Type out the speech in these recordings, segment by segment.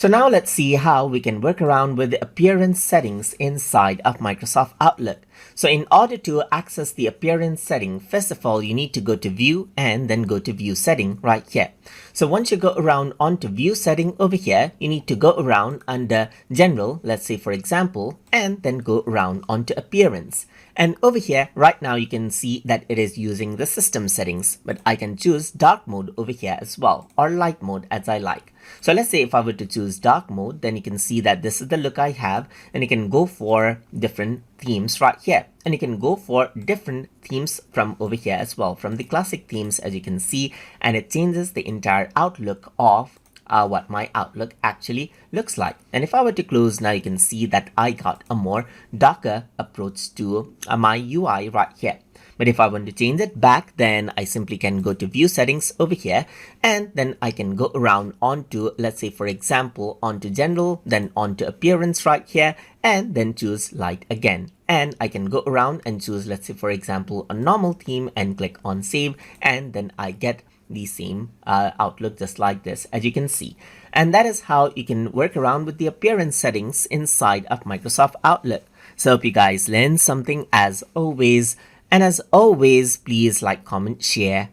So now let's see how we can work around with the appearance settings inside of Microsoft Outlook. So in order to access the appearance setting, first of all, you need to go to View and then go to View Setting right here. So once you go around onto View Setting over here, you need to go around under General, let's say for example, and then go around onto Appearance. And over here, right now you can see that it is using the system settings, but I can choose dark mode over here as well, or light mode as I like. So let's say if I were to choose dark mode, then you can see that this is the look I have, and you can go for different themes right here. And you can go for different themes from over here as well, from the classic themes as you can see, and it changes the entire outlook of what my Outlook actually looks like. And if I were to close now, you can see that I got a more darker approach to my UI right here. But if I want to change it back, then I simply can go to View Settings over here, and then I can go around onto, let's say for example, onto General, then onto Appearance right here, and then choose Light again. And I can go around and choose, let's say for example, a normal theme and click on Save, and then I get the same outlook just like this, as you can see. And that is how you can work around with the appearance settings inside of Microsoft Outlook. So hope you guys learned something as always. And as always, please like, comment, share,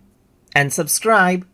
and subscribe.